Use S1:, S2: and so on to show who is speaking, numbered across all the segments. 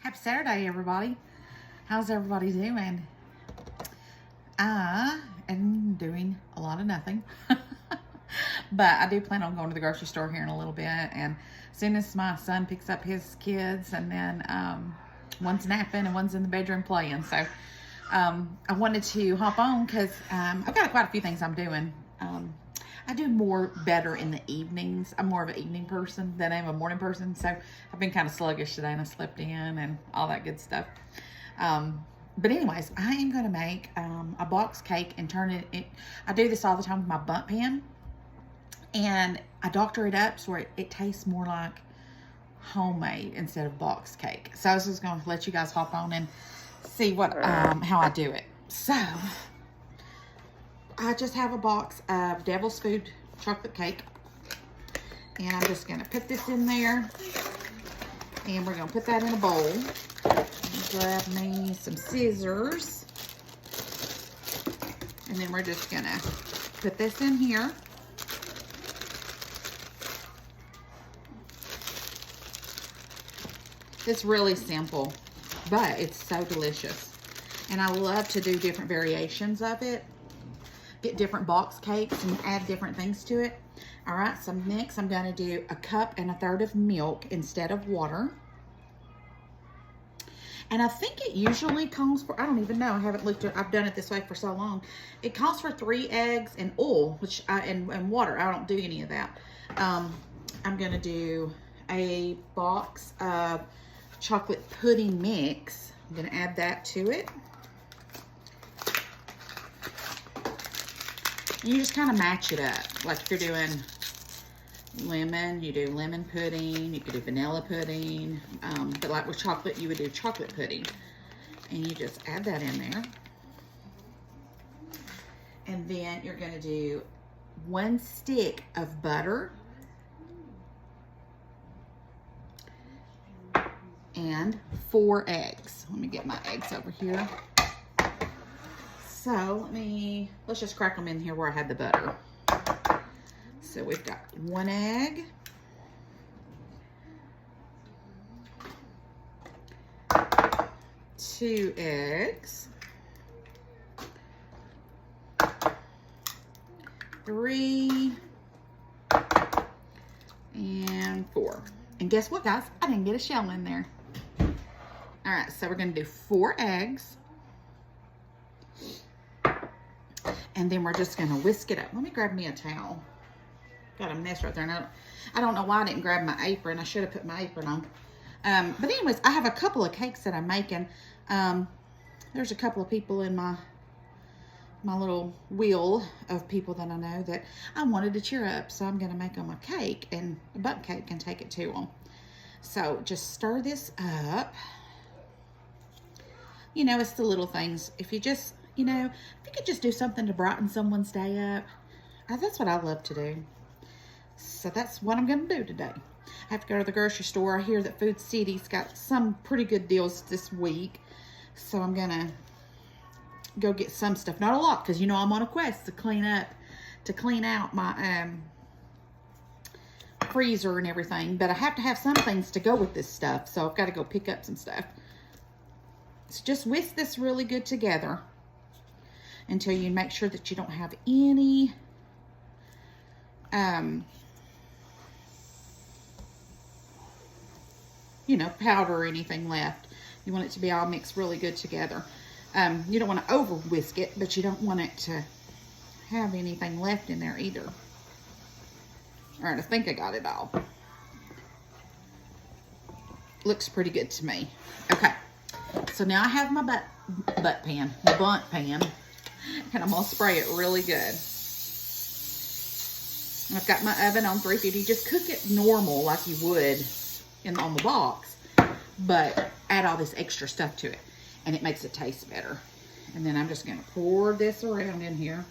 S1: Happy Saturday, everybody. How's everybody doing? I am doing a lot of nothing. But I do plan on going to the grocery store here in a little bit. And as soon as my son picks up his kids, and then one's napping and one's in the bedroom playing. So I wanted to hop on because I've got quite a few things I'm doing. I do better in the evenings. I'm more of an evening person than I am a morning person. So I've been kind of sluggish today, and I slept in and all that good stuff. But anyways, I am going to make a box cake and turn it. I do this all the time with my Bundt pan. And I doctor it up so it tastes more like homemade instead of box cake. So I was just going to let you guys hop on and see what how I do it. So I just have a box of Devil's Food chocolate cake. And I'm just going to put this in there. And we're going to put that in a bowl. Grab me some scissors. And then we're just going to put this in here. It's really simple, but it's so delicious. And I love to do different variations of it. Get different box cakes and add different things to it. All right, so next I'm gonna do 1.3 cups of milk instead of water. And I think it usually calls for, I don't even know, I haven't looked at, I've done it this way for so long. It calls for 3 eggs and oil, which and water. I don't do any of that. I'm gonna do a box of chocolate pudding mix. I'm gonna add that to it. And you just kind of match it up. Like if you're doing lemon, you do lemon pudding. You could do vanilla pudding. But like with chocolate, you would do chocolate pudding. And you just add that in there. And then you're gonna do 1 stick of butter. And 4 eggs. Let me get my eggs over here. So let's just crack them in here where I had the butter. So we've got 1 egg. 2 eggs. 3 and 4. And guess what, guys? I didn't get a shell in there. All right, so we're gonna do 4 eggs. And then we're just gonna whisk it up. Let me grab me a towel. Got a mess right there. And I don't know why I didn't grab my apron. I should have put my apron on. But anyways, I have a couple of cakes that I'm making. There's a couple of people in my little wheel of people that I know that I wanted to cheer up. So I'm gonna make them a cake and a Bundt cake and take it to them. So just stir this up. You know, it's the little things. If you just, you know, if you could just do something to brighten someone's day up, that's what I love to do. So that's what I'm going to do today. I have to go to the grocery store. I hear that Food City's got some pretty good deals this week. So I'm going to go get some stuff. Not a lot, because, you know, I'm on a quest to clean out my freezer and everything. But I have to have some things to go with this stuff. So I've got to go pick up some stuff. So just whisk this really good together until you make sure that you don't have any you know, powder or anything left. You want it to be all mixed really good together. You don't want to over whisk it, but you don't want it to have anything left in there either. All right, I think I got it all. Looks pretty good to me. Okay. So now I have my Bundt pan, and I'm gonna spray it really good. And I've got my oven on 350. Just cook it normal like you would on the box, but add all this extra stuff to it, and it makes it taste better. And then I'm just gonna pour this around in here,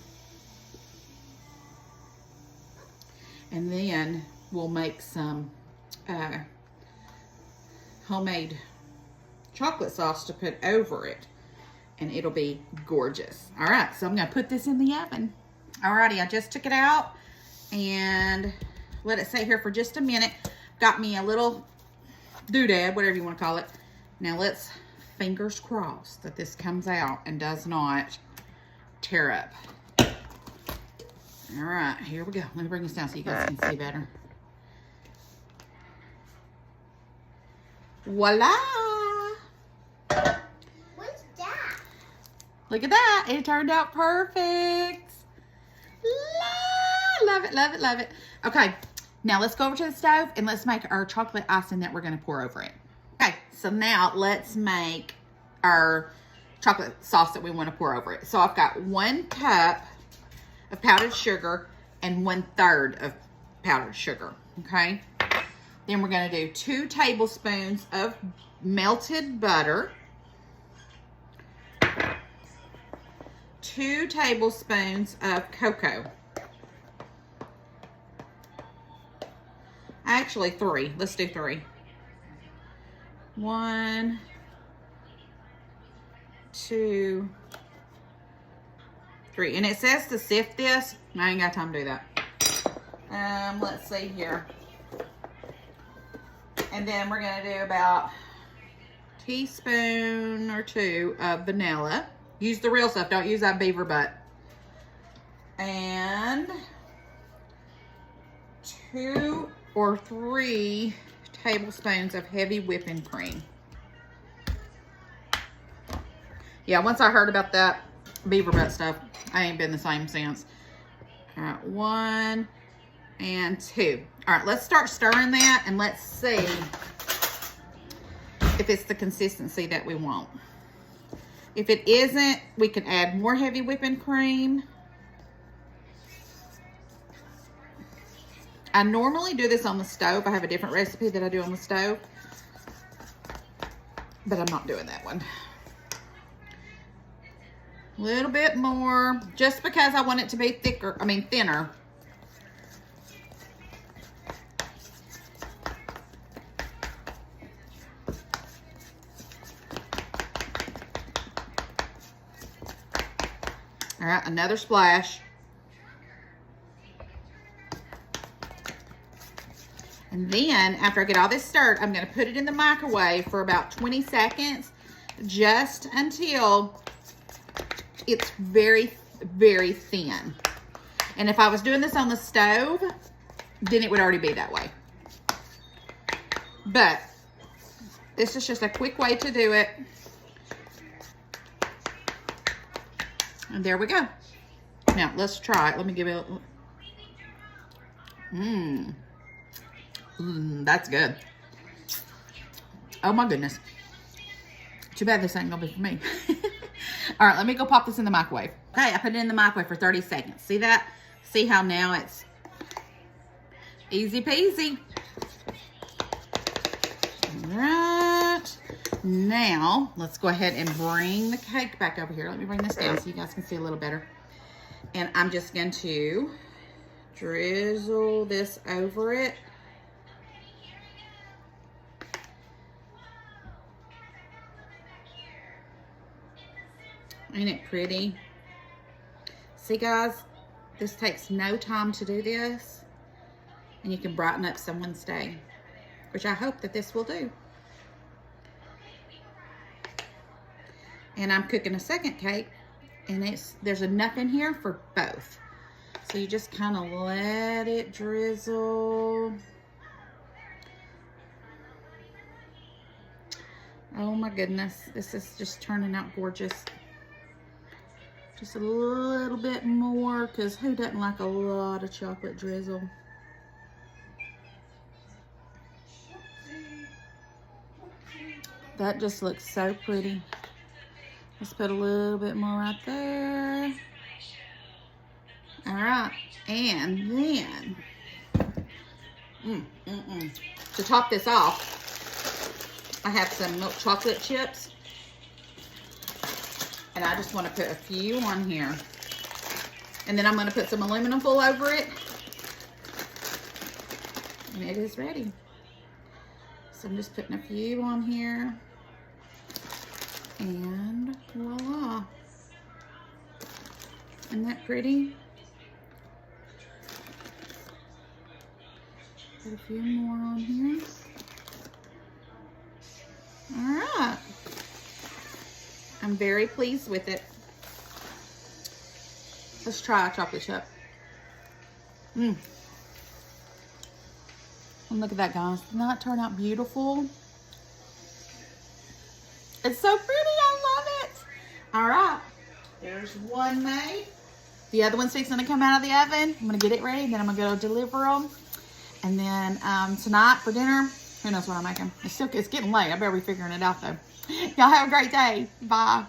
S1: and then we'll make some homemade chocolate sauce to put over it, and it'll be gorgeous. All right, so I'm gonna put this in the oven. Alrighty, I just took it out and let it sit here for just a minute. Got me a little doodad, whatever you want to call it, Now let's fingers crossed that this comes out and does not tear up. All right, here we go. Let me bring this down so you guys can see better. Voila!
S2: What's that?
S1: Look at that. It turned out perfect. Love it, love it, love it. Okay, now let's go over to the stove and let's make our chocolate icing that we're going to pour over it. Okay, so now let's make our chocolate sauce that we want to pour over it. So I've got 1 cup of powdered sugar and 1/3 of powdered sugar, okay? Then we're going to do 2 tablespoons of melted butter, 2 tablespoons of cocoa. Actually 3, let's do 3. 1, 2, 3. And it says to sift this. I ain't got time to do that. Let's see here. And then we're going to do about a teaspoon or 2 of vanilla. Use the real stuff. Don't use that beaver butt. And 2 or 3 tablespoons of heavy whipping cream. Yeah, once I heard about that beaver butt stuff, I ain't been the same since. All right, 1 and 2. All right, let's start stirring that and let's see if it's the consistency that we want. If it isn't, we can add more heavy whipping cream. I normally do this on the stove. I have a different recipe that I do on the stove, but I'm not doing that one. A little bit more, just because I want it to be thicker, thinner. All right, another splash. And then, after I get all this stirred, I'm going to put it in the microwave for about 20 seconds, just until it's very, very thin. And if I was doing this on the stove, then it would already be that way. But this is just a quick way to do it. And there we go. Now, let's try it. Let me give it a... that's good. Oh my goodness. Too bad this ain't gonna be for me. All right, let me go pop this in the microwave. Okay, I put it in the microwave for 30 seconds. See that? See how now it's easy peasy. All right. Now, let's go ahead and bring the cake back over here. Let me bring this down so you guys can see a little better. And I'm just going to drizzle this over it. Ain't it pretty? See, guys, this takes no time to do this, and you can brighten up someone's day, which I hope that this will do. And I'm cooking a second cake, and there's enough in here for both. So you just kind of let it drizzle. Oh my goodness, this is just turning out gorgeous. Just a little bit more, because who doesn't like a lot of chocolate drizzle? That just looks so pretty. Let's put a little bit more right there. All right, and then to top this off, I have some milk chocolate chips. And I just want to put a few on here. And then I'm going to put some aluminum foil over it. And it is ready. So I'm just putting a few on here. And voila. Isn't that pretty? Put a few more on here. All right. I'm very pleased with it. Let's try a chocolate chip. And look at that, guys. Doesn't that turn out beautiful? It's so pretty. I love it. All right. There's one made. The other one's fixing to come out of the oven. I'm going to get it ready. Then I'm going to go deliver them. And then tonight for dinner, who knows what I'm making. It's getting late. I better be figuring it out, though. Y'all have a great day. Bye.